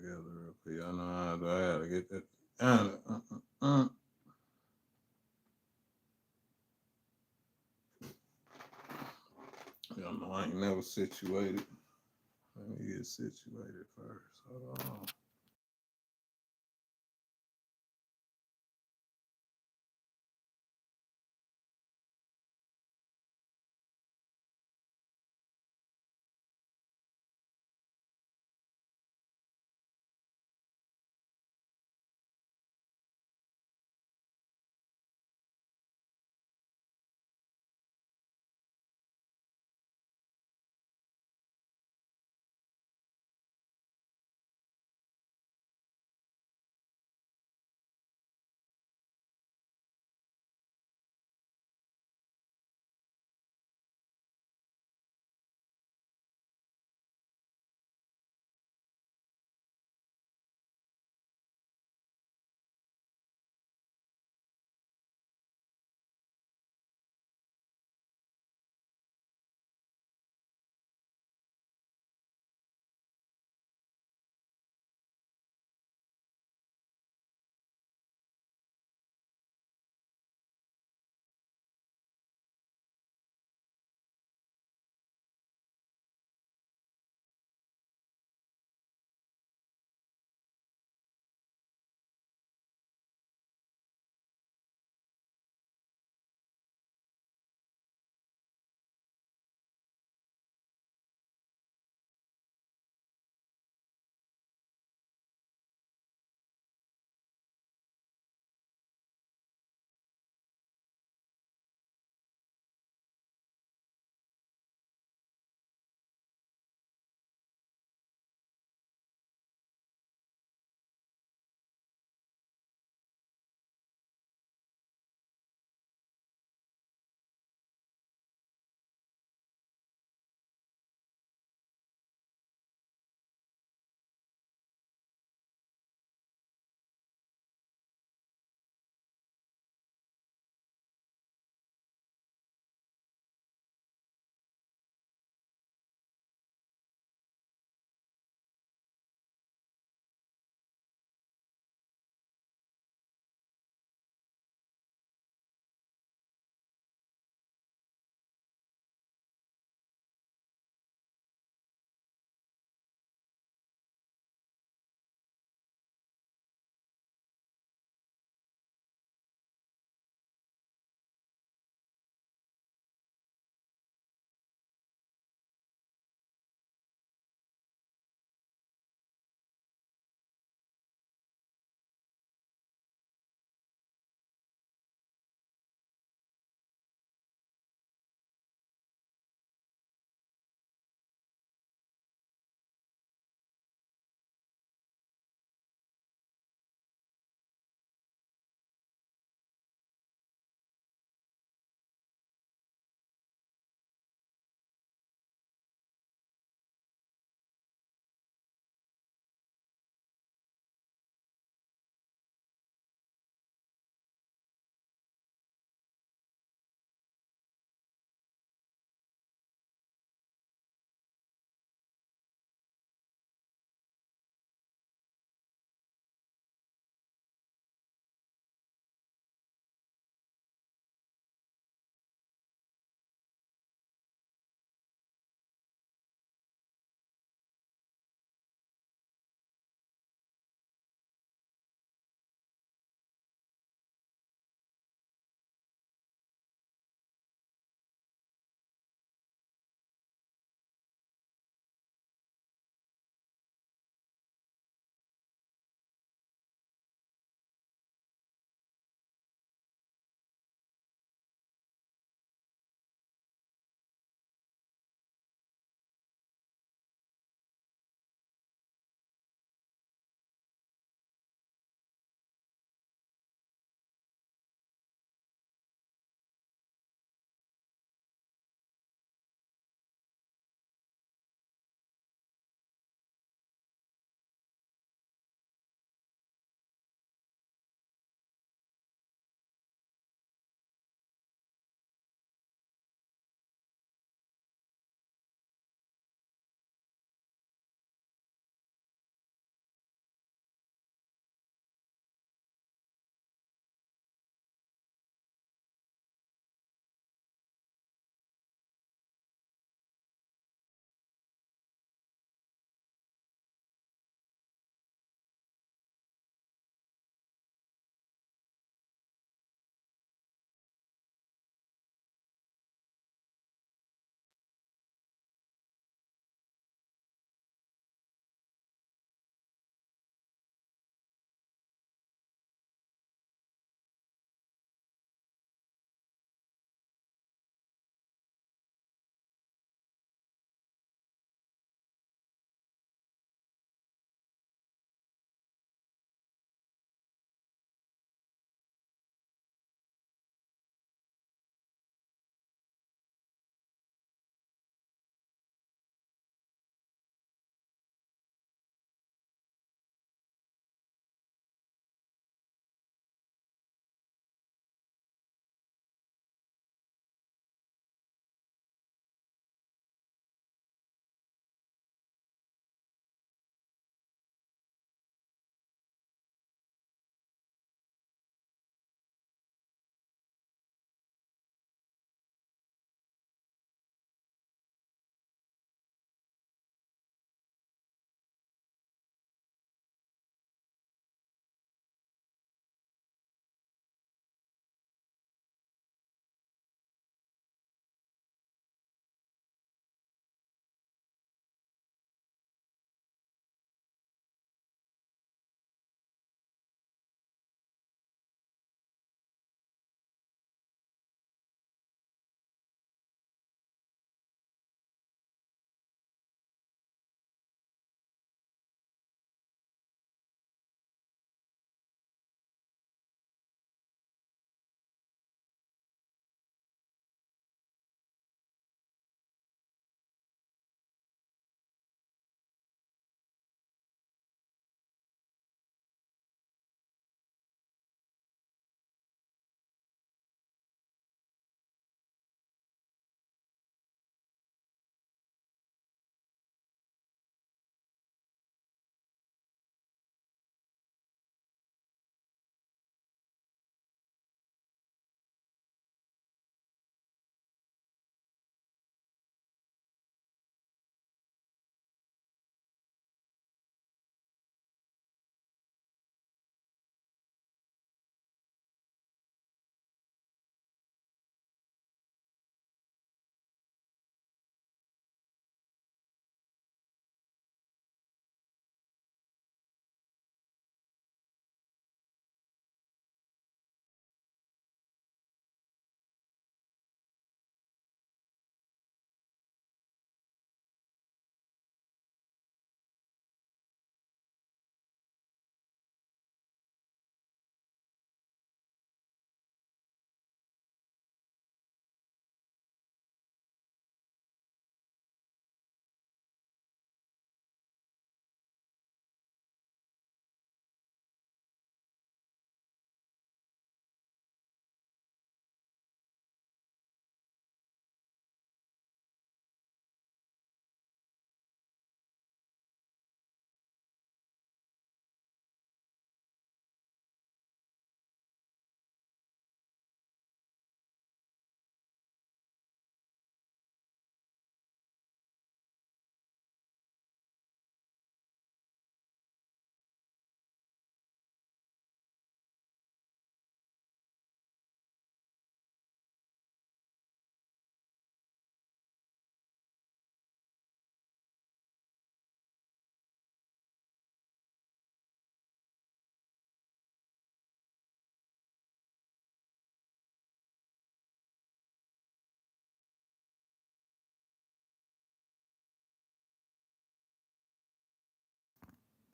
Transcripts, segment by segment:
together real quick. I know how do. I gotta get that. Uh. Y'all know I ain't never situated. Let me get situated first. Hold on.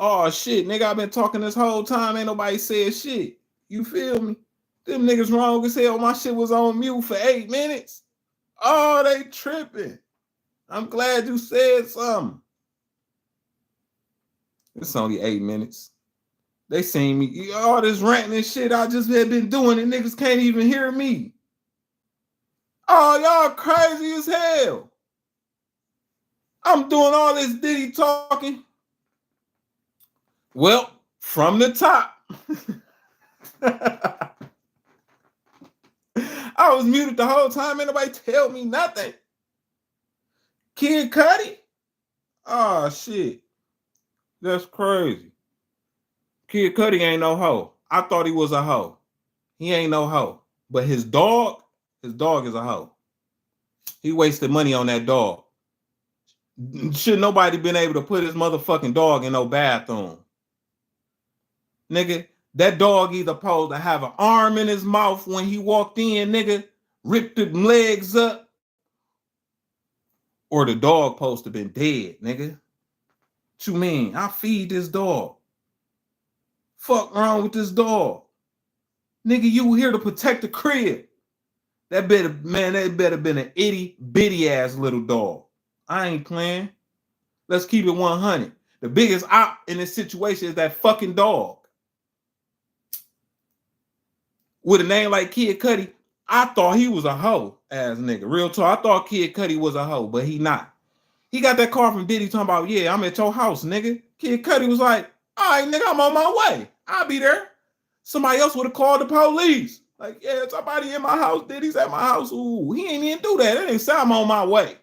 Oh shit, nigga, I've been talking this whole time. Ain't nobody said shit. You feel me? Them niggas wrong as hell. My shit was on mute for 8 minutes. Oh, they tripping. I'm glad you said something. It's only 8 minutes. They seen me. All this ranting and shit I just had been doing, and niggas can't even hear me. Oh, y'all crazy as hell. I'm doing all this Diddy talking. Well, from the top. I was muted the whole time. Ain't nobody tell me nothing. Kid Cudi? Oh, shit. That's crazy. Kid Cudi ain't no hoe. I thought he was a hoe. He ain't no hoe. But his dog is a hoe. He wasted money on that dog. Should nobody been able to put his motherfucking dog in no bathroom? Nigga, that dog either supposed to have an arm in his mouth when he walked in, nigga, ripped the legs up, or the dog supposed to been dead, nigga. What you mean? I feed this dog. Fuck wrong with this dog? Nigga, you here to protect the crib. That better been an itty bitty ass little dog. I ain't playing. Let's keep it 100. The biggest op in this situation is that fucking dog. With a name like Kid Cudi, I thought he was a hoe ass nigga. Real talk. I thought Kid Cudi was a hoe, but he not. He got that call from Diddy talking about, yeah, I'm at your house, nigga. Kid Cudi was like, all right, nigga, I'm on my way. I'll be there. Somebody else would have called the police. Like, yeah, somebody in my house. Diddy's at my house. Ooh, he ain't even do that. It ain't say I'm on my way.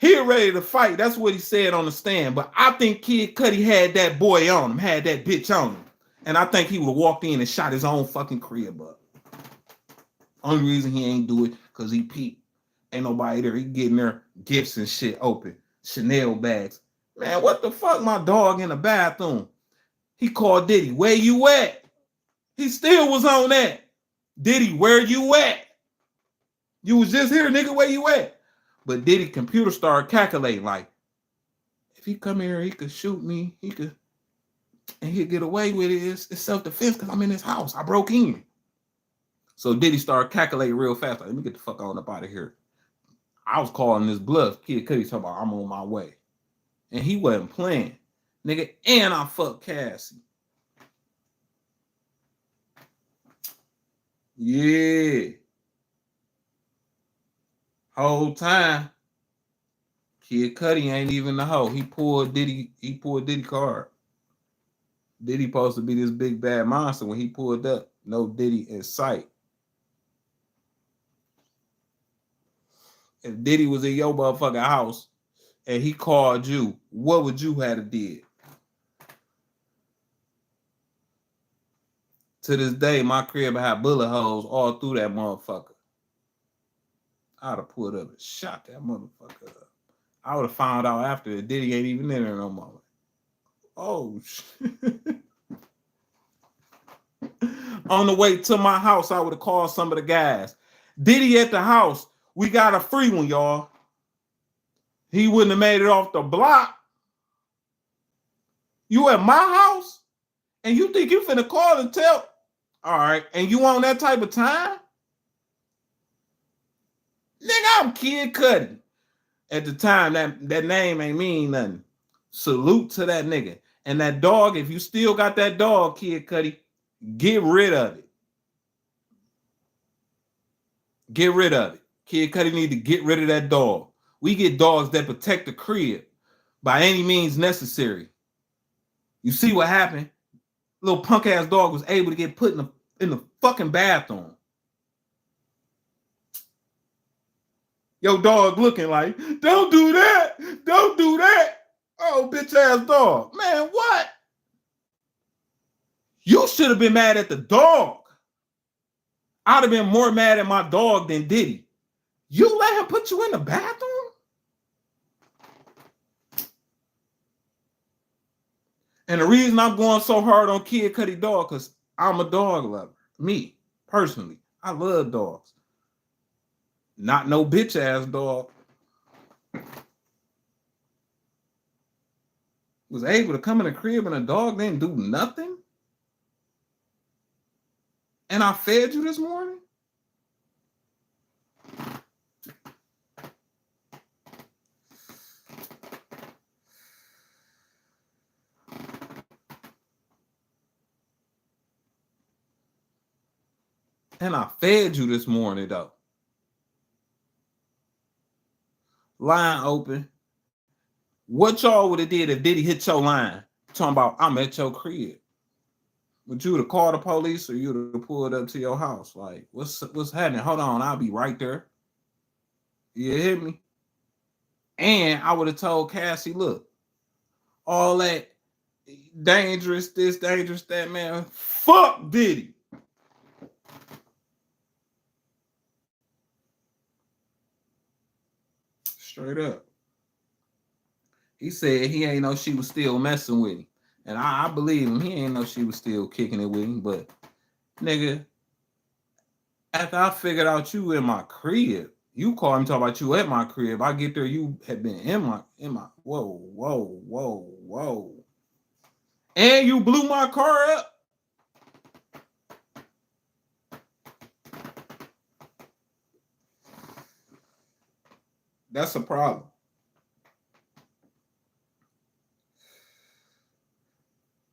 He ready to fight. That's what he said on the stand. But I think Kid Cudi had that boy on him, had that bitch on him. And I think he would have walked in and shot his own fucking crib up. Only reason he ain't do it because he peeped. Ain't nobody there. He getting their gifts and shit open. Chanel bags. Man, what the fuck? My dog in the bathroom. He called Diddy. Where you at? He still was on that. Diddy, where you at? You was just here, nigga. Where you at? But Diddy computer started calculating like, if he come here, he could shoot me. He could, and he'll get away with it. It's self-defense because I'm in his house. I broke in. So Diddy started calculating real fast. Like, let me get the fuck on up out of here. I was calling this bluff. Kid Cudi talking about I'm on my way. And he wasn't playing. Nigga, and I fucked Cassie. Yeah. Whole time, Kid Cudi ain't even the hoe. He pulled Diddy card. Diddy supposed to be this big bad monster. When he pulled up, no Diddy in sight. If Diddy was in your motherfucking house and he called you, what would you have did? To this day, my crib had bullet holes all through that motherfucker. I'd have pulled up and shot that motherfucker up. I would have found out after that Diddy ain't even in there no more. Oh, shit. On the way to my house, I would have called some of the guys. Diddy at the house. We got a free one, y'all. He wouldn't have made it off the block. You at my house? And you think you finna call and tell? All right. And you on that type of time? Nigga, I'm Kid Cudi. At the time, that name ain't mean nothing. Salute to that nigga. And that dog, if you still got that dog, Kid Cudi, get rid of it. Get rid of it. Kid Cudi need to get rid of that dog. We get dogs that protect the crib by any means necessary. You see what happened? Little punk ass dog was able to get put in the fucking bathroom. Your dog looking like, don't do that. Don't do that. Oh, bitch ass dog. Man, what? You should have been mad at the dog. I'd have been more mad at my dog than Diddy. You let him put you in the bathroom? And the reason I'm going so hard on Kid Cudi dog, because I'm a dog lover. Me, personally. I love dogs. Not no bitch ass dog. Was able to come in the crib and a dog didn't do nothing? And I fed you this morning? And I fed you this morning, though. Line open. What y'all would have did if Diddy hit your line? Talking about, I'm at your crib. Would you would have called the police or you would have pulled up to your house? Like, what's happening? Hold on, I'll be right there. You hear me? And I would have told Cassie, look, all that dangerous, this, dangerous, that, man. Fuck Diddy. Straight up. He said he ain't know she was still messing with him. And I believe him. He ain't know she was still kicking it with him. But, nigga, after I figured out you in my crib, you call me talking about you at my crib. I get there, you had been in my, whoa. And you blew my car up. That's a problem.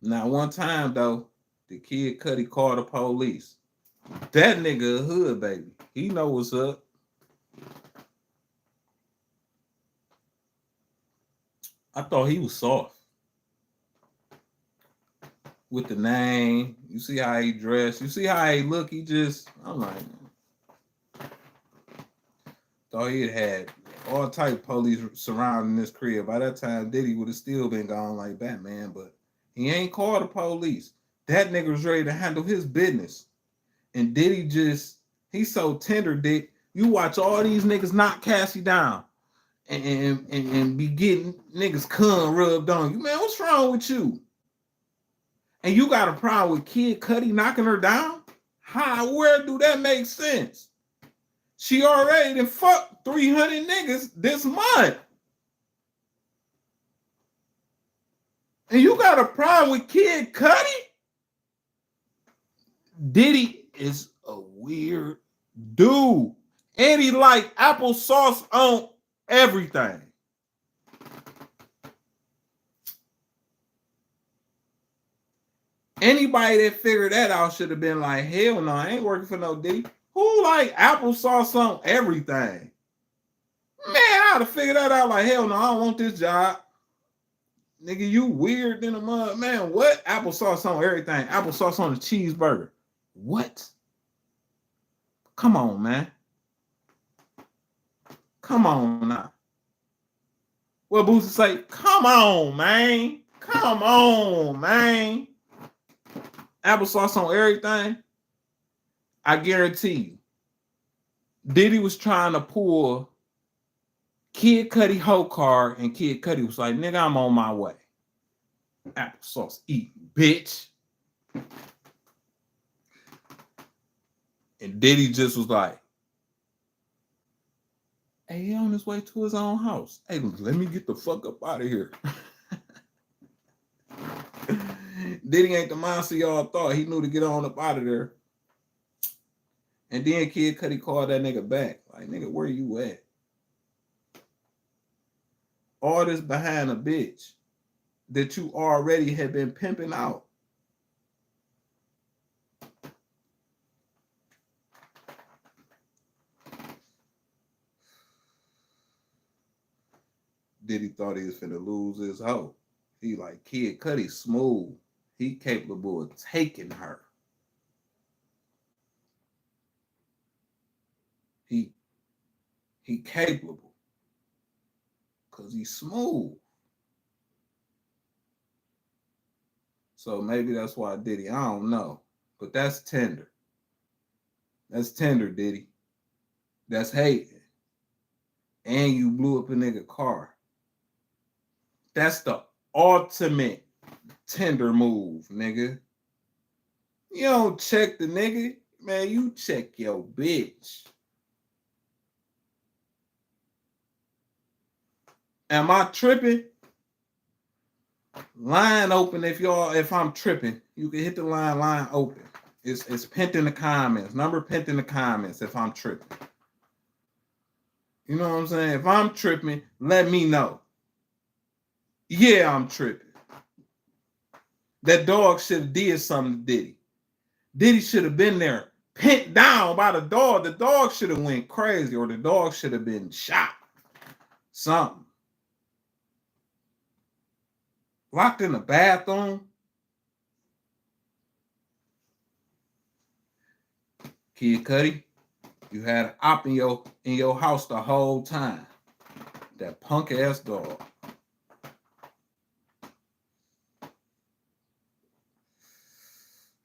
Now, one time, though, the Kid Cudi called the police. That nigga a hood, baby. He know what's up. I thought he was soft. With the name. You see how he dressed. You see how he look. He just, I'm like, thought he had all type of police surrounding this crib. By that time, Diddy would have still been gone like Batman, but he ain't called the police. That nigga was ready to handle his business. And Diddy just, he's so tender, Dick. You watch all these niggas knock Cassie down and be getting niggas cum rubbed on you. Man, what's wrong with you? And you got a problem with Kid Cudi knocking her down? How? Where do that make sense? She already done fucked 300 niggas this month. And you got a problem with Kid Cudi? Diddy is a weird dude. And he like applesauce on everything. Anybody that figured that out should have been like, hell no, I ain't working for no Diddy. Who like applesauce on everything? Man, I'd have figured that out like, hell no, I don't want this job. Nigga, you weird than a mud. Man, what? Applesauce on everything. Applesauce on a cheeseburger. What? Come on, man. Come on now. Well, Boosie say, come on, man. Come on, man. Applesauce on everything. I guarantee you. Diddy was trying to pull Kid Cudi whole card, and Kid Cudi was like, nigga, I'm on my way. Applesauce eating, bitch. And Diddy just was like, hey, he on his way to his own house. Hey, let me get the fuck up out of here. Diddy ain't the monster y'all thought. He knew to get on up out of there. And then Kid Cudi called that nigga back. Like, nigga, where you at? All this behind a bitch that you already had been pimping out. Diddy thought he was finna lose his hoe. He like, Kid Cudi smooth. He capable of taking her. He capable. Cause he's smooth. So maybe that's why Diddy, I don't know. But that's tender. That's tender, Diddy. That's hating. And you blew up a nigga car. That's the ultimate tender move, nigga. You don't check the nigga. Man, you check your bitch. Am I tripping? Line open if I'm tripping. You can hit the line open. It's pinned in the comments. Number pinned in the comments if I'm tripping. You know what I'm saying? If I'm tripping, let me know. Yeah, I'm tripping. That dog should have did something to Diddy. Diddy should have been there, pinned down by the dog. The dog should have went crazy, or the dog should have been shot. Something. Locked in the bathroom. Kid Cudi, you had an op in your house the whole time. That punk ass dog.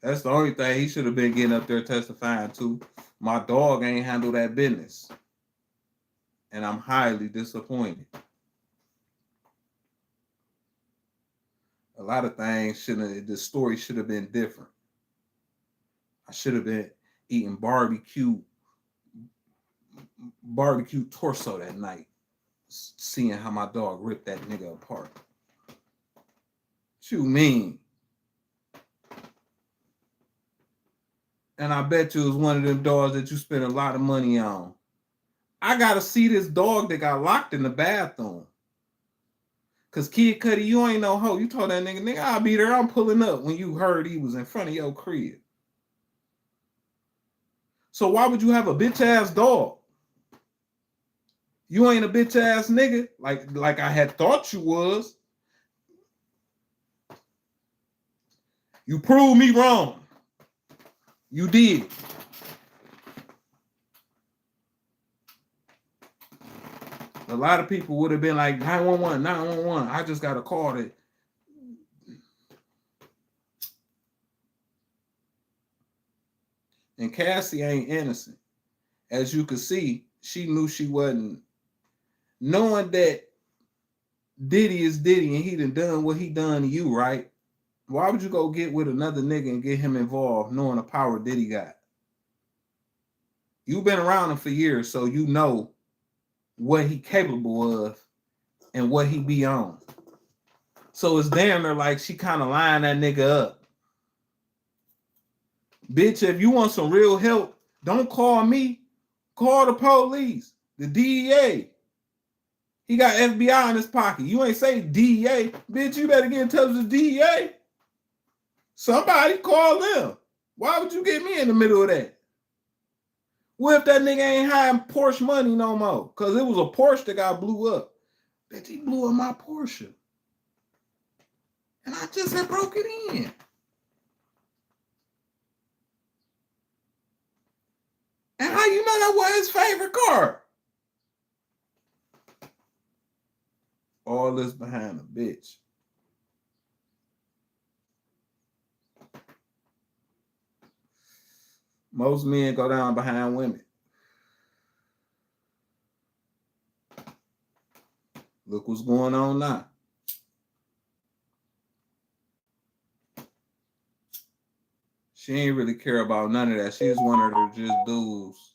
That's the only thing he should have been getting up there testifying to. My dog ain't handle that business. And I'm highly disappointed. A lot of things the story should have been different. I should have been eating barbecue torso that night, seeing how my dog ripped that nigga apart. What you mean? And I bet you it was one of them dogs that you spent a lot of money on. I gotta see this dog that got locked in the bathroom. Cause Kid Cudi, you ain't no hoe. You told that nigga, I'll be there. I'm pulling up when you heard he was in front of your crib. So why would you have a bitch ass dog? You ain't a bitch ass nigga like I had thought you was. You proved me wrong. You did. A lot of people would have been like, 911, 911. I just got a call that. And Cassie ain't innocent. As you can see, she knew she wasn't. Knowing that Diddy is Diddy and he done what he done to you, right? Why would you go get with another nigga and get him involved knowing the power Diddy got? You've been around him for years, so you know what he capable of and what he be on. So it's damn near like she kind of lying that nigga up. Bitch, if you want some real help, don't call me. Call the police, the DEA. He got FBI in his pocket. You ain't say DEA. Bitch, you better get in touch with the DEA. Somebody call them. Why would you get me in the middle of that? What if that nigga ain't hiding Porsche money no more? Because it was a Porsche that got blew up. Bitch, he blew up my Porsche. And I just had broke it in. And how you know that was his favorite car? All this behind a bitch. Most men go down behind women. Look what's going on now. She ain't really care about none of that. She just wanted her just dudes.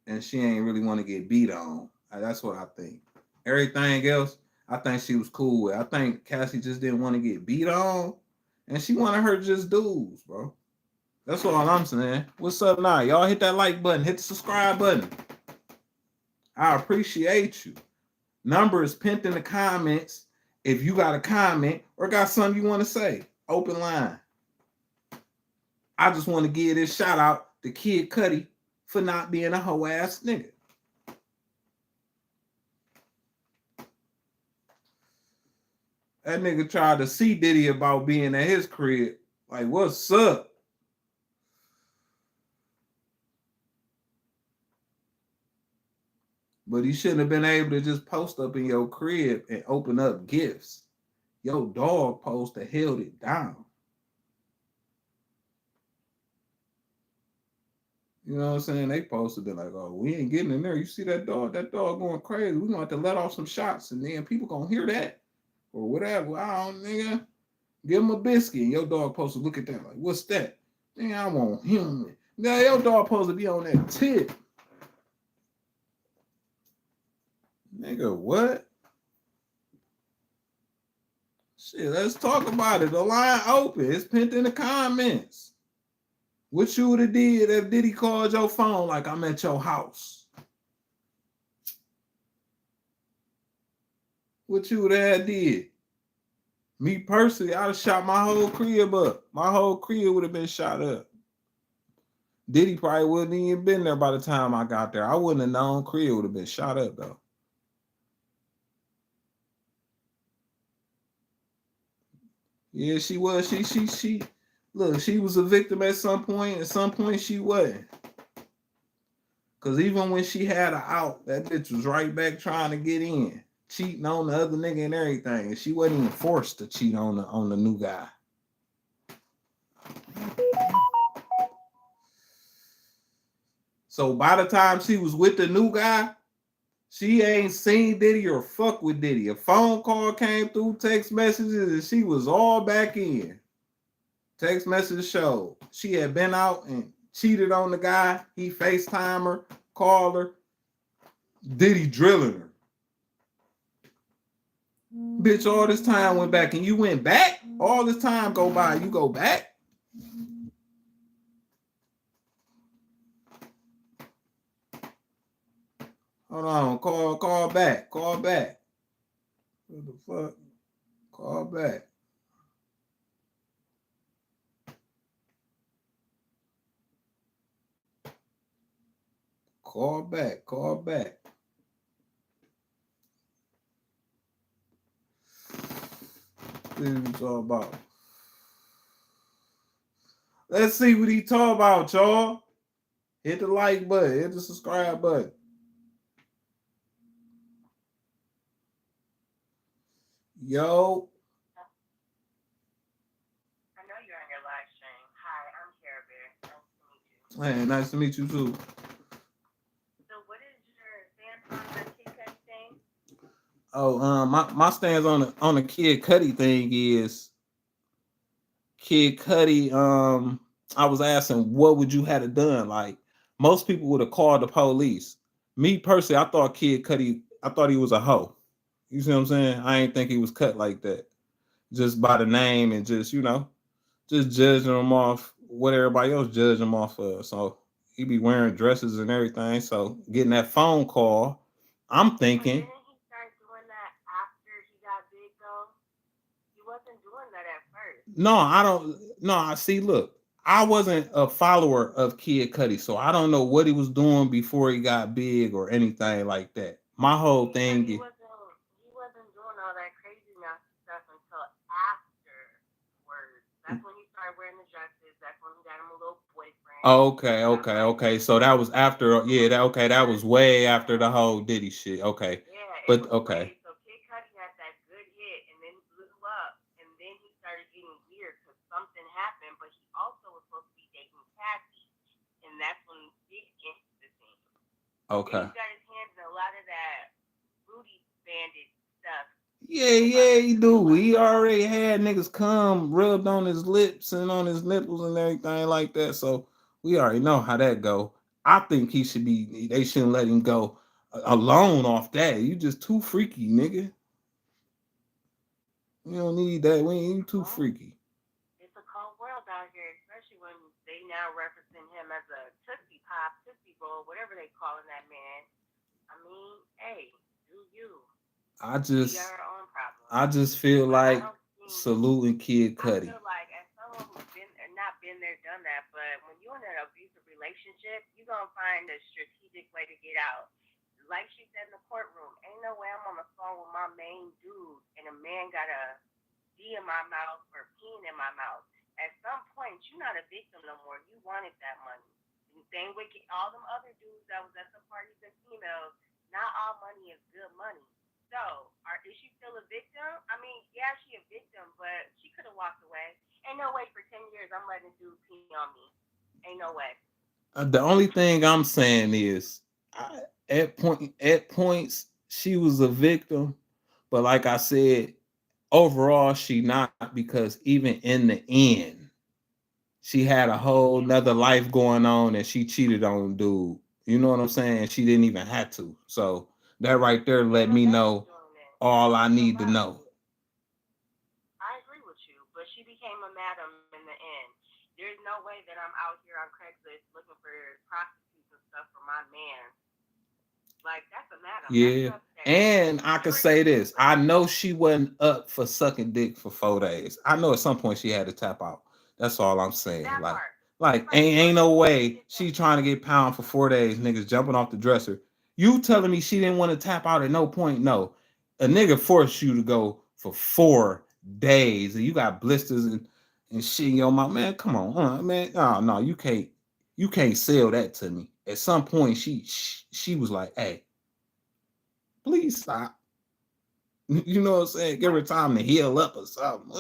And she ain't really want to get beat on. That's what I think. Everything else, I think she was cool with. I think Cassie just didn't want to get beat on. And she wanted her just dudes, bro. That's all I'm saying. What's up now? Y'all hit that like button. Hit the subscribe button. I appreciate you. Number is pinned in the comments. If you got a comment or got something you want to say, open line. I just want to give this shout out to Kid Cudi for not being a hoe ass nigga. That nigga tried to see Diddy about being at his crib. Like, what's up? But he shouldn't have been able to just post up in your crib and open up gifts. Your dog post to held it down. You know what I'm saying? They supposed to be like, oh, we ain't getting in there. You see that dog? That dog going crazy. We're going to have to let off some shots, and then people going to hear that. Or whatever. I don't, nigga. Give him a biscuit. And your dog supposed to look at that like, what's that? Nigga, I want him. Now, your dog supposed to be on that tip. Nigga, what? Shit, let's talk about it. The line open. It's pinned in the comments. What you would have did if Diddy called your phone like I'm at your house? What you would have did? Me personally, I'd have shot my whole crib up. My whole crib would have been shot up. Diddy probably wouldn't even been there by the time I got there. I wouldn't have known crib would have been shot up though. Yeah, she was. She. Look, she was a victim at some point. At some point, she wasn't. Cause even when she had her out, that bitch was right back trying to get in, cheating on the other nigga and everything. And she wasn't even forced to cheat on the new guy. So by the time she was with the new guy, she ain't seen Diddy or fuck with Diddy. A phone call came through, text messages, and she was all back in. Text message showed she had been out and cheated on the guy. He FaceTime her, called her. Diddy drilling her. Bitch, all this time went back and you went back? All this time go by, you go back? Hold on, call back. What the fuck? Call back. Call back. What are we talking about? Let's see what he talking about, y'all. Hit the like button, hit the subscribe button. Yo. I know you're on your live stream. Hi, I'm Care Bear. Nice to meet you. Hey, nice to meet you too. So what is your stance on the Kid Cudi thing? Oh, my stance on the Kid Cudi thing is Kid Cudi. I was asking, what would you have done? Like most people would have called the police. Me personally, I thought Kid Cudi. I thought he was a hoe. You see what I'm saying? I ain't think he was cut like that, just by the name and just just judging him off what everybody else judged him off of. So he be wearing dresses and everything. So getting that phone call, I'm thinking. But didn't he start doing that after he got big though? He wasn't doing that at first. No, I don't. No, I see. Look, I wasn't a follower of Kid Cudi, so I don't know what he was doing before he got big or anything like that. My whole thing He wasn't doing all that crazy nasty stuff until afterwards. That's when he started wearing the dresses. That's when he got him a little boyfriend. Okay. So that was after. Yeah, that was way after the whole Diddy shit. Okay, Yeah, it but was okay. way. So Kid Cudi had that good hit, and then blew up, and then he started getting weird because something happened. But he also was supposed to be dating Cassie, and that's when Big entered the scene. Okay. He got his hands in a lot of that booty bandit stuff. Yeah, he do. He already had niggas come rubbed on his lips and on his nipples and everything like that. So we already know how that go. I think he should be. They shouldn't let him go alone off that. You just too freaky, nigga. You don't need that. You too freaky. It's a cold world out here, especially when they now referencing him as a Tootsie Pop, Tootsie Roll, whatever they calling that man. I mean, hey, do you? I We got our own problems. just feel like saluting Kid Cudi. I feel like as someone who's not been there, done that, but when you're in an abusive relationship, you're gonna find a strategic way to get out. Like she said in the courtroom, ain't no way I'm on the phone with my main dude and a man got a D in my mouth or peeing in my mouth. At some point, you're not a victim no more. You wanted that money. And same with all them other dudes that was at the parties and females. Not all money is good money. So, is she still a victim? I mean, yeah, she a victim, but she could have walked away. Ain't no way for 10 years I'm letting a dude pee on me. Ain't no way. The only thing I'm saying is, at points she was a victim, but like I said, overall she not, because even in the end, she had a whole nother life going on and she cheated on dude. You know what I'm saying? She didn't even have to. So that right there let me know all I need to know. I him in the end. There's no way that I'm out here on Craigslist looking for prostitutes and stuff for my man. Like, that's a madam. That's Yeah. suspect. And I could say this. I know she wasn't up for sucking dick for 4 days. I know at some point she had to tap out. That's all I'm saying. That part. Like ain't no way she trying to get pound for 4 days, niggas jumping off the dresser. You telling me she didn't want to tap out at no point? No. A nigga forced you to go for 4 days and you got blisters and shit in your mouth. Man, come on, man. Oh no, you can't sell that to me. At some point, she was like, hey, please stop. You know what I'm saying? Give her time to heal up or something.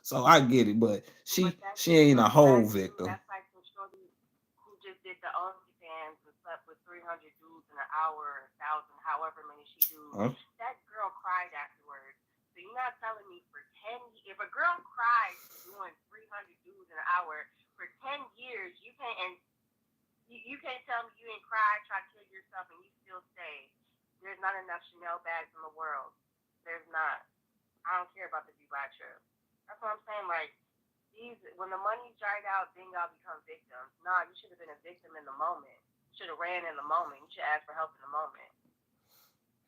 So I get it, but she ain't a whole victim. That's like some shorty who just did the OnlyFans and slept with 300 dudes in an hour, 1,000, however many she do. That girl cried afterwards. So you're not telling me for 10 years, if a girl cries doing 300 dudes in an hour for 10 years, you can't tell me you ain't cried, try to kill yourself, and you still stay. There's not enough Chanel bags in the world. There's not. I don't care about the Dubai trip. That's what I'm saying. Like, when the money's dried out, then y'all become victims. Nah, you should have been a victim in the moment. You should have ran in the moment. You should ask for help in the moment.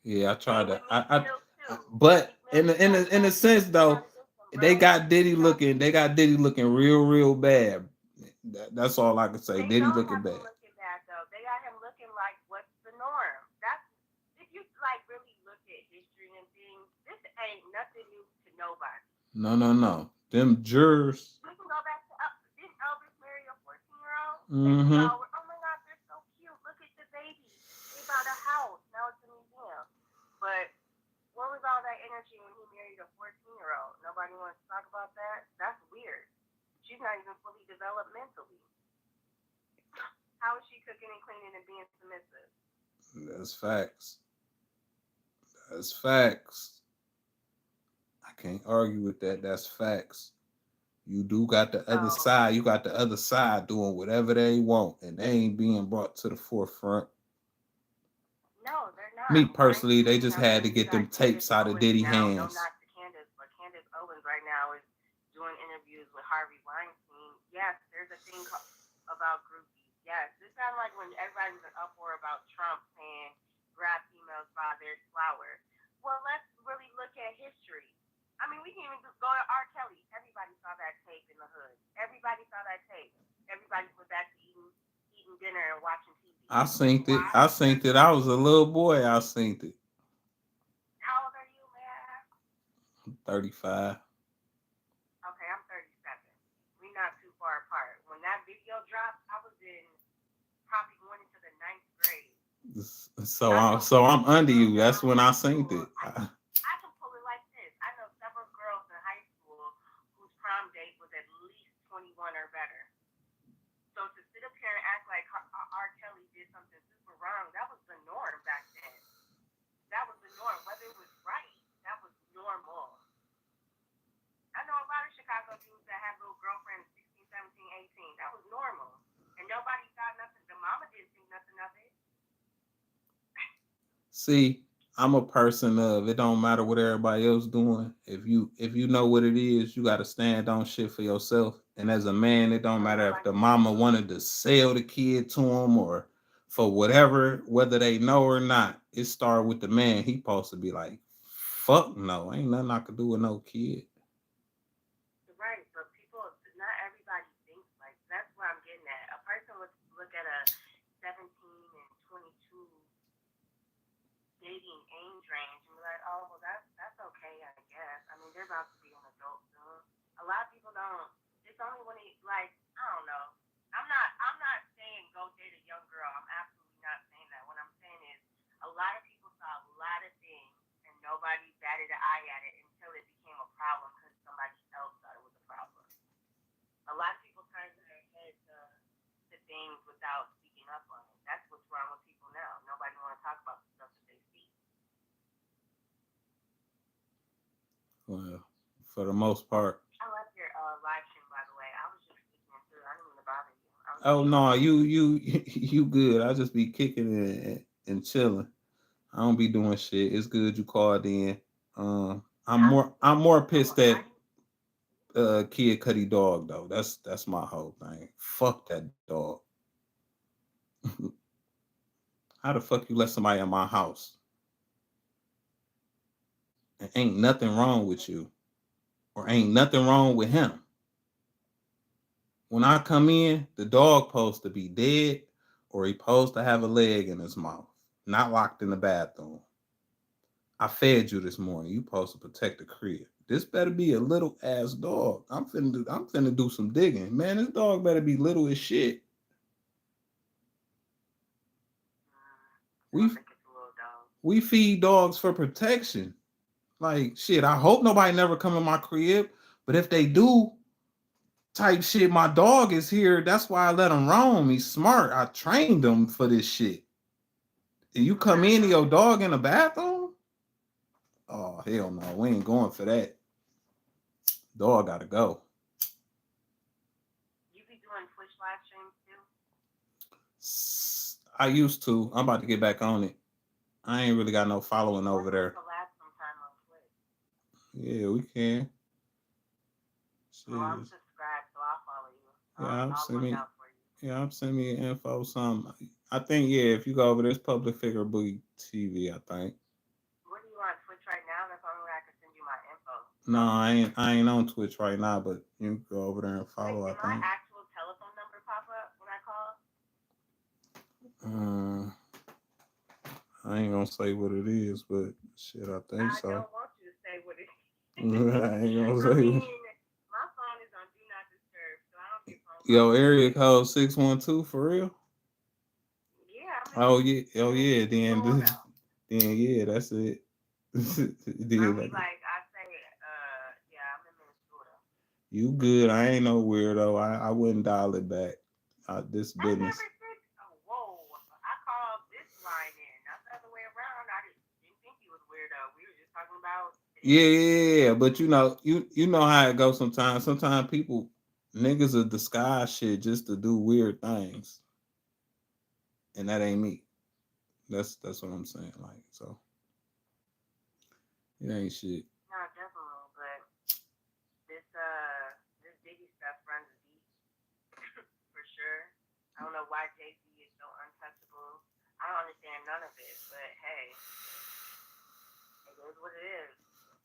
Yeah, I tried to. But in a sense though, they got Diddy looking real bad. That's all I can say. Diddy looking bad. They got him looking like what's the norm. That's if you like really look at history and things, this ain't nothing new to nobody. No. Them jurors. We can go back to didn't Elvis marry a 14-year-old? Mm-hmm. Oh my God, they're so cute. Look at the baby. They bought a house. Now it's a museum. But where was all that energy when he married a 14-year-old? Nobody wants to talk about that. That's weird. She's not even fully developed mentally. How is she cooking and cleaning and being submissive? That's facts. That's facts. I can't argue with that. That's facts. You do got the other side. You got the other side doing whatever they want, and they ain't being brought to the forefront. No, they're not. Me personally, they just had to get them tapes out of Diddy hands. Not to Candace, but Candace Owens right now is doing interviews with Harvey Weinstein. Yes, there's a thing about groupies. Yes, this sounds like when everybody was in uproar about Trump saying grab females by their flowers. Well, let's really look at history. I mean, we can even go to R. Kelly. Everybody saw that tape in the hood. Everybody saw that tape. Everybody went back to eating dinner and watching TV. I synced it. I was a little boy. I synced it. How old are you, man? I'm 35. Okay, I'm 37. We're not too far apart. When that video dropped, I was in probably going into the 9th grade. So I'm under you. That's when I synced it. I can pull it like this. I know several girls in high school whose prom date was at least 21 or better. So to sit up here and act like R. Kelly did something super wrong, that was the norm back then. That was the norm. Whether it was right, that was normal. I know a lot of Chicago dudes that have little girlfriends 16, 17, 18. That was normal. And nobody thought nothing. The mama didn't think nothing of it. See, I'm a person of it don't matter what everybody else doing. If you know what it is, you got to stand on shit for yourself. And as a man, it don't matter if the mama wanted to sell the kid to him or for whatever, whether they know or not. It started with the man. He supposed to be like, fuck no, ain't nothing I could do with no kid. Right, but people, not everybody thinks like that's what I'm getting at. A person would look at a 17 and 22 dating age range and be like, oh, well, that's okay, I guess. I mean, they're about to be an adult soon. A lot of people don't. It's only when they like, I don't know. I'm not saying go date a young girl. I'm absolutely not saying that. What I'm saying is a lot of people saw a lot of things and nobody batted an eye at it until it became a problem because somebody else thought it was a problem. A lot of people turn their head to things without speaking up on it. That's what's wrong with people now. Nobody want to talk about the stuff that they see. Well, for the most part. I love your live stream, by the way. I was just listening to it. I didn't mean to bother you. Oh no, you good. I just be kicking and chilling. I don't be doing shit. It's good you called in. I'm more pissed that Kid Cudi dog though. That's my whole thing. Fuck that dog. How the fuck you let somebody in my house? And ain't nothing wrong with you, or ain't nothing wrong with him. When I come in, the dog supposed to be dead, or he supposed to have a leg in his mouth, not locked in the bathroom. I fed you this morning. You supposed to protect the crib. This better be a little ass dog. I'm finna do some digging. Man, this dog better be little as shit. We feed dogs for protection. Like shit, I hope nobody never come in my crib. But if they do, type shit, my dog is here. That's why I let him roam. He's smart. I trained him for this shit. And you come in to your dog in the bathroom? Oh hell no, we ain't going for that. Dog gotta go. You be doing Twitch live streams too? I used to. I'm about to get back on it. I ain't really got no following over there. Yeah, we can. Well, I'm subscribed, so I'll follow you. Yeah, I'll look out for you. Yeah, I'm sending me info. Some. I think yeah. If you go over this Public Figure Boogie TV, I think. What are you on Twitch right now? That's the only way I can send you my info. No, I ain't on Twitch right now, but you can go over there and follow. Wait, did my actual telephone number pop up when I call? I ain't gonna say what it is, but shit, I think so. I don't want you to say what it is. I ain't gonna say. My phone is on Do Not Disturb, so I don't get phone calls. Yo, area code 612 for real? Yeah. Oh yeah. Then yeah, that's it. Like I say, yeah, I'm in Minnesota. You good? I ain't no weirdo. I wouldn't dial it back. This business. I never said. Oh, whoa! I called this line in, not the other way around. I didn't think you was weirdo. We were just talking about. Yeah. But you know how it goes sometimes. Sometimes people niggas will disguise shit just to do weird things, and that ain't me. That's what I'm saying. Like so, it ain't shit. No, definitely, but this Diddy stuff runs deep for sure. I don't know why Jay-Z is so untouchable. I don't understand none of it, but hey, it is what it is.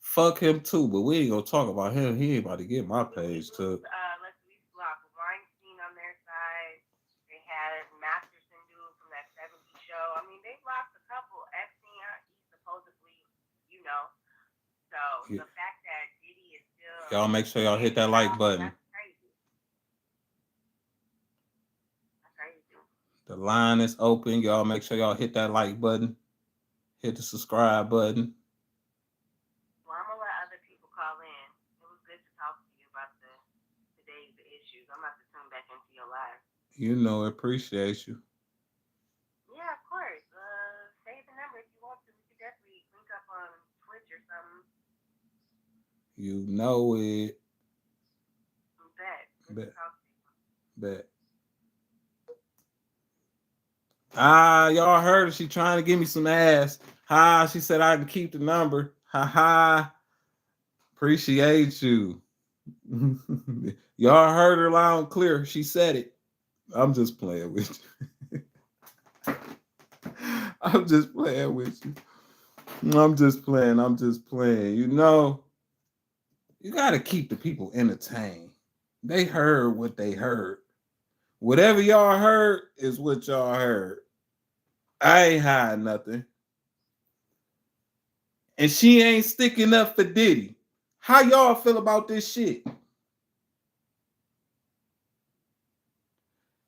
Fuck him too, but we ain't gonna talk about him. He ain't about to get my page took. Let's leave block Weinstein on their side. They had Masterson dude from that '70s show. I mean, they've lost a couple. Epstein, he supposedly, you know. So the fact that Diddy is still. Y'all make sure y'all hit that like button. That's crazy. That's crazy. The line is open. Y'all make sure y'all hit that like button. Hit the subscribe button. Well, I'm gonna let other people call in. It was good to talk to you about today's issues. I'm about to tune back into your live. You know, appreciate you. Yeah, of course. Save the number if you want to. We could definitely link up on Twitch or something. You know it. Bet. Y'all heard her. She trying to give me some ass. She said I can keep the number. Appreciate you. Y'all heard her loud and clear. She said it. I'm just playing with you. I'm just playing with you. I'm just playing. You know, you got to keep the people entertained. They heard what they heard. Whatever y'all heard is what y'all heard. I ain't hiding nothing. And she ain't sticking up for Diddy. How y'all feel about this shit?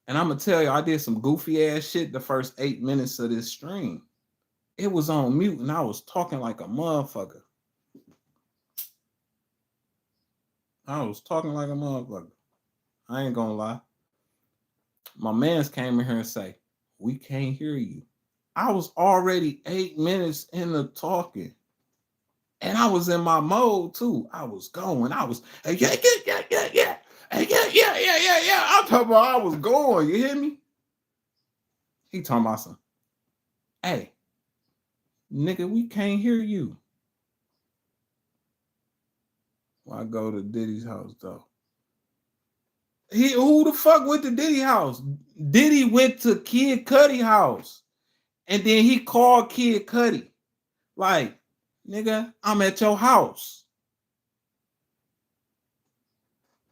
And I'm going to tell you, I did some goofy ass shit the first 8 minutes of this stream. It was on mute and I was talking like a motherfucker. I ain't gonna lie. My mans came in here and say, we can't hear you. I was already 8 minutes into talking. And I was in my mode too. I was going. I was, hey, yeah. Hey, yeah. I'm talking about I was going. You hear me? He talking about some, hey, nigga, we can't hear you. Why go to Diddy's house though? Who the fuck went to Diddy house? Diddy went to Kid Cudi house, and then he called Kid Cudi, like, nigga, I'm at your house.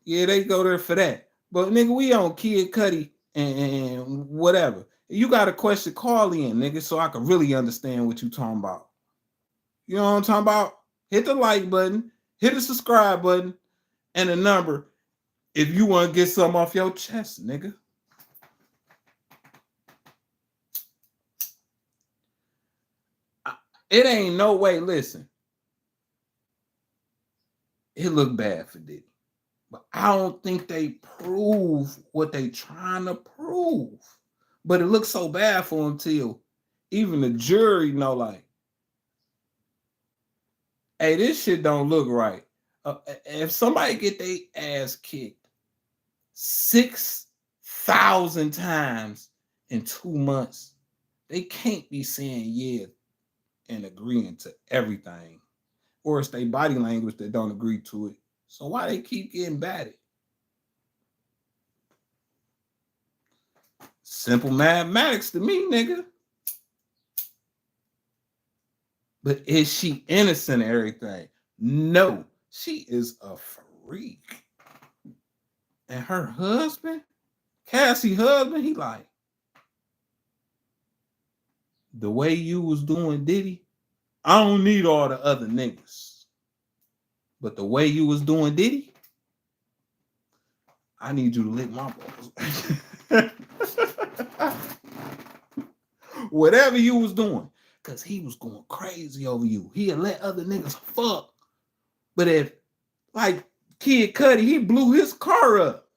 Yeah, they go there for that. But nigga, we on Kid Cudi and whatever. You got a question, call in, nigga, so I can really understand what you talking about. You know what I'm talking about? Hit the like button, hit the subscribe button, and the number if you want to get something off your chest, nigga. It ain't no way, listen. It look bad for Diddy. But I don't think they prove what they trying to prove. But it looks so bad for him till even the jury know, like, hey, this shit don't look right. If somebody get their ass kicked 6,000 times in 2 months, they can't be saying yeah and agreeing to everything. Or it's their body language that don't agree to it. So why they keep getting batted? Simple mathematics to me, nigga. But is she innocent of everything? No. She is a freak. And her husband, Cassie's husband, he like, the way you was doing Diddy, I don't need all the other niggas. But the way you was doing Diddy, I need you to lick my balls. Whatever you was doing, because he was going crazy over you. He'd let other niggas fuck. But if, like, Kid Cudi, he blew his car up.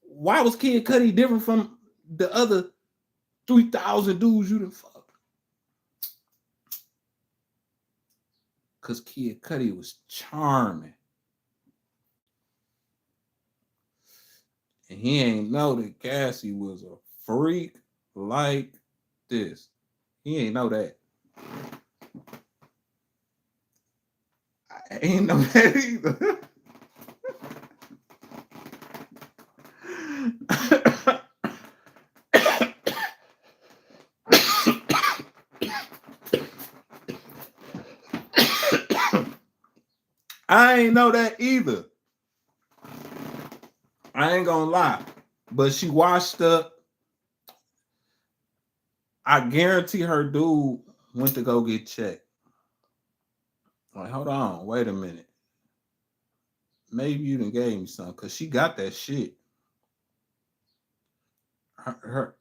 Why was Kid Cudi different from the other 3,000 dudes you done fuck? Because Kid Cudi was charming. And he ain't know that Cassie was a freak like this. He ain't know that. I ain't know that either. I ain't know that either. I ain't gonna lie. But she washed up. I guarantee her dude went to go get checked. Like, hold on, wait a minute. Maybe you done gave me something, because she got that shit. Her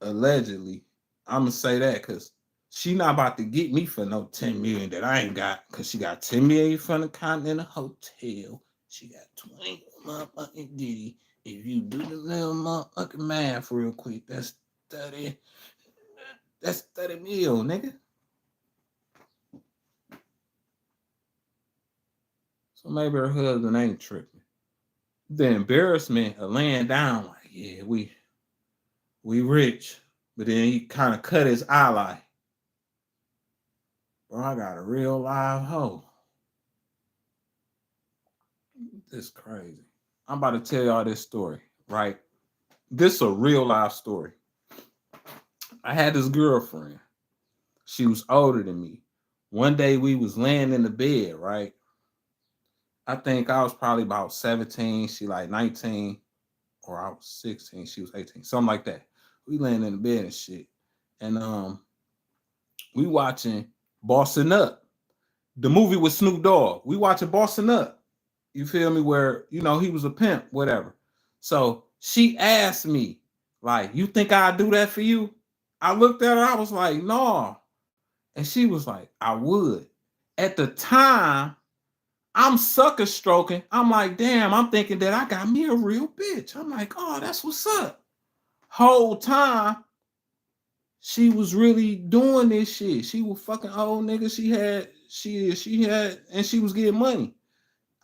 allegedly, I'm gonna say that because she not about to get me for no 10 million that I ain't got, because she got 10 million from the Continental Hotel. She got 20 motherfucking Diddy. If you do the little motherfucking math real quick, that's 30 mil, nigga. So maybe her husband ain't tripping. The embarrassment of laying down, like, yeah, we rich. But then he kind of cut his eye like, bro, I got a real live hoe. This crazy. I'm about to tell y'all this story, right? This is a real life story. I had this girlfriend. She was older than me. One day we was laying in the bed, right? I think I was probably about 17. She like 19. Or I was 16. She was 18. Something like that. We laying in the bed and shit. And we watching Bossing Up. The movie with Snoop Dogg. We watching Bossing Up. You feel me? Where, you know, he was a pimp, whatever. So she asked me, like, you think I'd do that for you? I looked at her, I was like, no. And she was like, I would. At the time, I'm sucker stroking. I'm like, damn, I'm thinking that I got me a real bitch. I'm like, oh, that's what's up. Whole time, she was really doing this shit. She was fucking old nigga. She had, and she was getting money.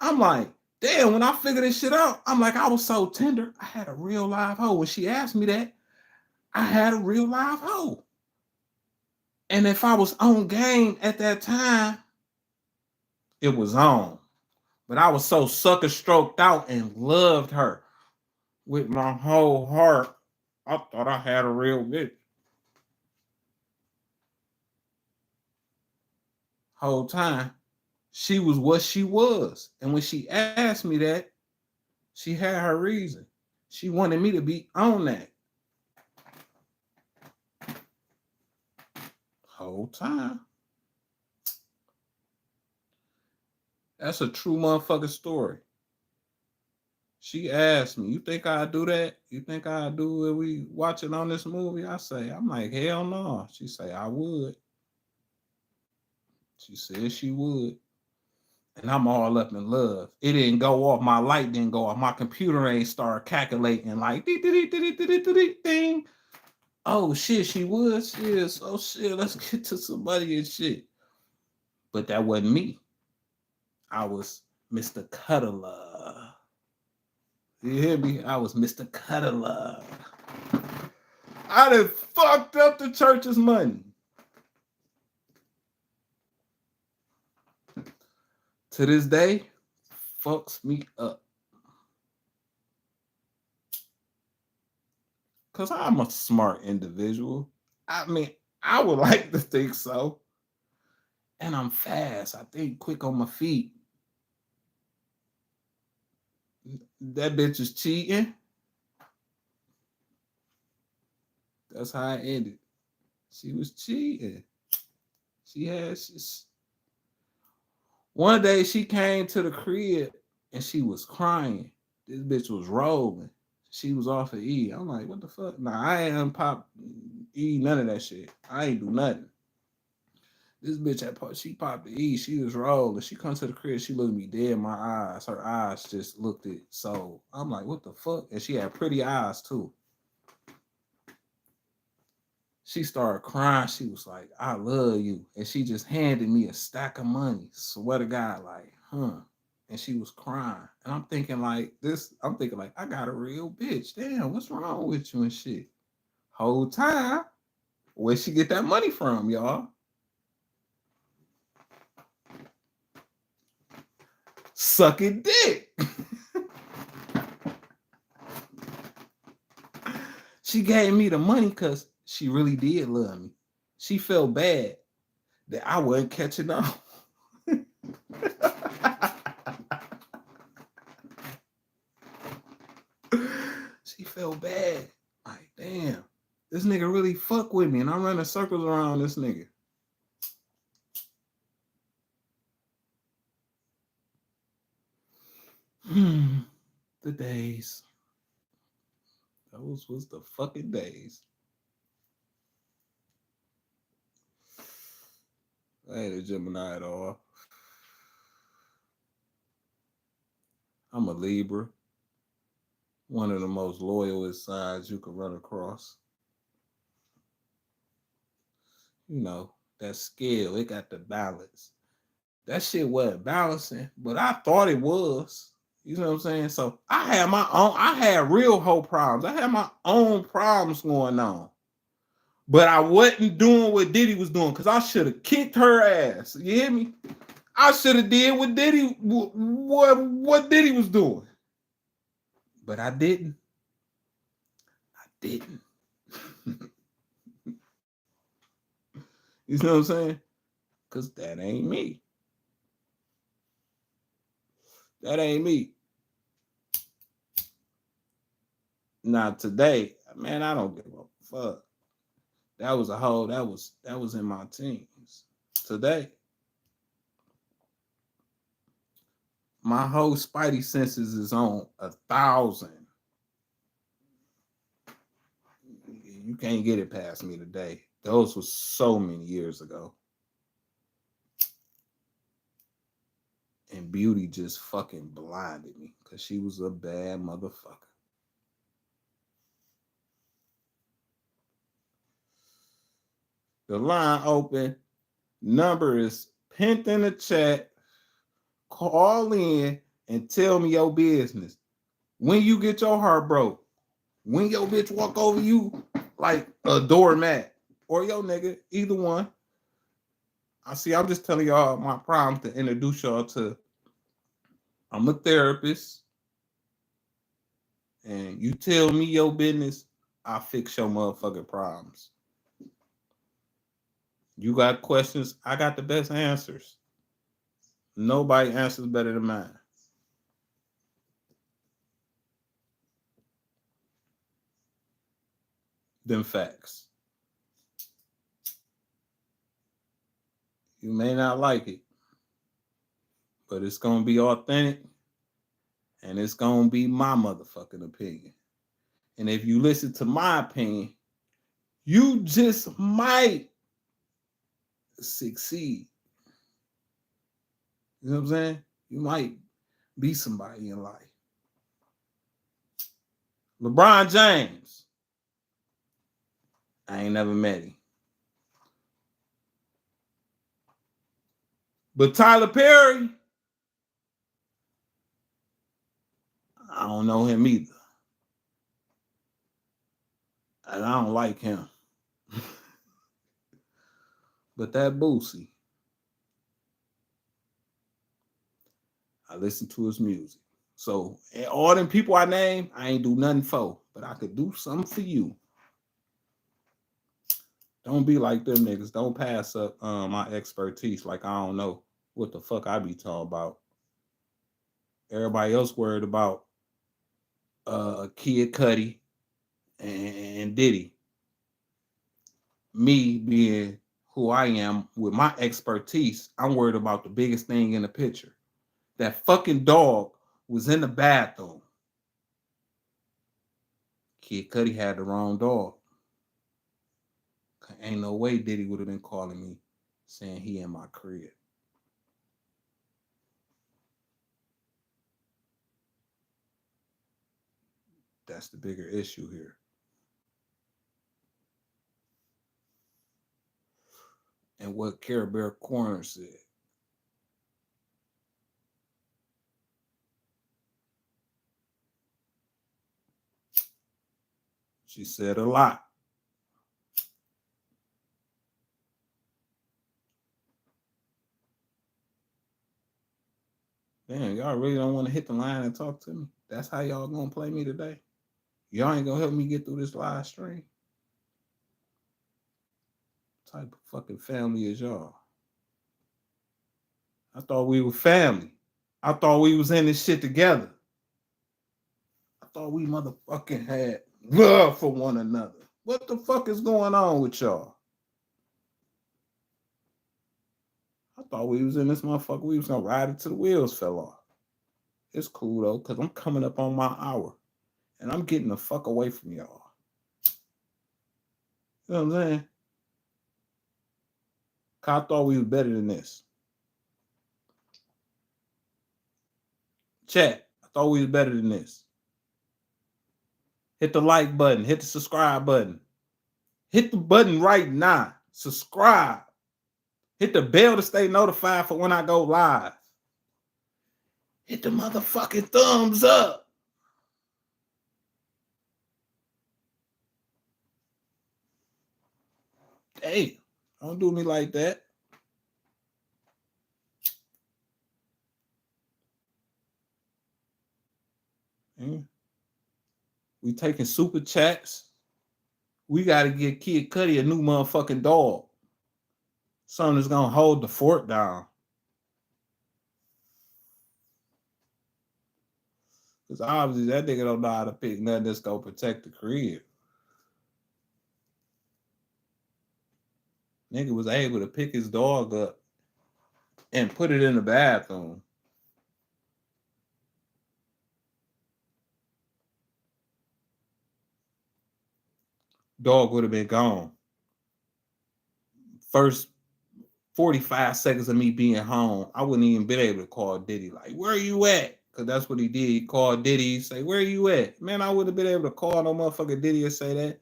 I'm like, damn, when I figured this shit out, I'm like, I was so tender. I had a real live hoe. When she asked me that, I had a real live hoe. And if I was on game at that time, it was on. But I was so sucker stroked out and loved her with my whole heart. I thought I had a real bitch. Whole time, she was what she was. And when she asked me that, she had her reason. She wanted me to be on that. Whole time. That's a true motherfucking story. She asked me, "You think I do that? You think I do what we watching on this movie?" I'm like, hell no. She say, I would. She said she would. And I'm all up in love. It didn't go off. My light didn't go off. My computer ain't start calculating like ding. Oh shit, she would. Shit. Oh shit, let's get to somebody and shit. But that wasn't me. I was Mr. Cuddler. You hear me? I was Mr. Cuddler. I done fucked up the church's money. To this day, fucks me up. Because I'm a smart individual. I mean, I would like to think so. And I'm fast. I think quick on my feet. That bitch is cheating. That's how it ended. She was cheating. One day she came to the crib and she was crying. This bitch was rolling. She was off of E. I'm like, what the fuck? Nah, I ain't unpop E, none of that shit. I ain't do nothing. This bitch she popped the E. She was rolling. She comes to the crib. She looked me dead in my eyes. Her eyes just looked it. So I'm like, what the fuck? And she had pretty eyes too. She started crying. She was like, I love you. And she just handed me a stack of money. Swear to God, like, huh. And she was crying. And I'm thinking like, I got a real bitch. Damn, what's wrong with you and shit? Whole time, where'd she get that money from, y'all? Sucking dick. She gave me the money because she really did love me. She felt bad that I wasn't catching up. She felt bad. Like, damn, this nigga really fuck with me, and I'm running circles around this nigga. The days. Those was the fucking days. I ain't a Gemini at all. I'm a Libra. One of the most loyalist signs you can run across. You know, that scale, it got the balance. That shit wasn't balancing, but I thought it was. You know what I'm saying? So I had real whole problems. I had my own problems going on. But I wasn't doing what Diddy was doing because I should have kicked her ass. You hear me? I should have did what Diddy was doing. But I didn't. You know what I'm saying? Because that ain't me. That ain't me. Now today, man, I don't give a fuck. That was in my teens. Today, my whole spidey senses is on 1,000. You can't get it past me today. Those was so many years ago. And Beauty just fucking blinded me because she was a bad motherfucker. The line open. Number is pinned in the chat. Call in and tell me your business. When you get your heart broke, when your bitch walk over you like a doormat, or your nigga, either one. I'm just telling y'all my problem to introduce y'all to I'm a therapist, and you tell me your business, I'll fix your motherfucking problems. You got questions, I got the best answers. Nobody answers better than mine. Them facts. You may not like it, but it's gonna be authentic and it's gonna be my motherfucking opinion. And if you listen to my opinion, you just might succeed. You know what I'm saying? You might be somebody in life. LeBron James, I ain't never met him. But Tyler Perry, I don't know him either. And I don't like him. But that Boosie, I listen to his music. So all them people I name, I ain't do nothing for, but I could do something for you. Don't be like them niggas. Don't pass up my expertise like I don't know what the fuck I be talking about. Everybody else worried about Kid Cudi and Diddy. Me being who I am with my expertise, I'm worried about the biggest thing in the picture. That fucking dog was in the bathroom. Kid Cudi had the wrong dog. Ain't no way Diddy would have been calling me saying he in my crib. That's the bigger issue here. And what Care Bear Corner said. She said a lot. Damn, y'all really don't want to hit the line and talk to me? That's how y'all gonna play me today? Y'all ain't gonna help me get through this live stream? What type of fucking family is y'all? I thought we were family. I thought we was in this shit together. I thought we motherfucking had love for one another. What the fuck is going on with y'all? I thought we was in this motherfucker. We was gonna ride it till the wheels fell off. It's cool though, because I'm coming up on my hour. And I'm getting the fuck away from y'all. You know what I'm saying? I thought we was better than this. Chat, I thought we was better than this. Hit the like button. Hit the subscribe button. Hit the button right now. Subscribe. Hit the bell to stay notified for when I go live. Hit the motherfucking thumbs up. Hey, don't do me like that. We taking super chats. We got to get Kid Cudi a new motherfucking dog. Something that's going to hold the fort down. Because obviously that nigga don't know how to pick nothing that's going to protect the crib. Nigga was able to pick his dog up and put it in the bathroom. Dog would have been gone. First 45 seconds of me being home, I wouldn't even been able to call Diddy. Like, where you at? Because that's what he did. He called Diddy, say, where you at? Man, I wouldn't have been able to call no motherfucker Diddy and say that.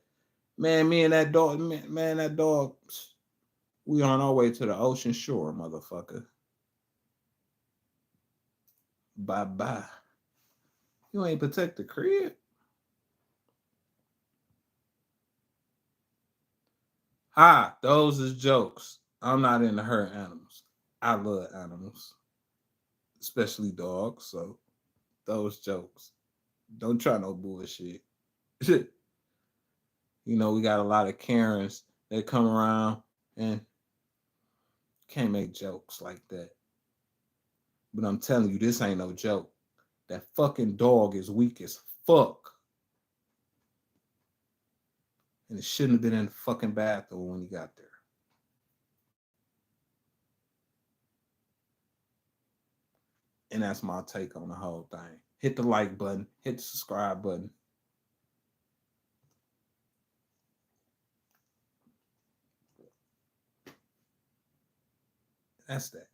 Man, me and that dog, man, that dog, we on our way to the ocean shore, motherfucker. Bye-bye. You ain't protect the crib. Hi, those is jokes. I'm not into hurt animals. I love animals, especially dogs. So those jokes. Don't try no bullshit. You know, we got a lot of Karens that come around and can't make jokes like that. But I'm telling you, this ain't no joke. That fucking dog is weak as fuck. And it shouldn't have been in the fucking bathroom when he got there. And that's my take on the whole thing. Hit the like button, hit the subscribe button. That's that.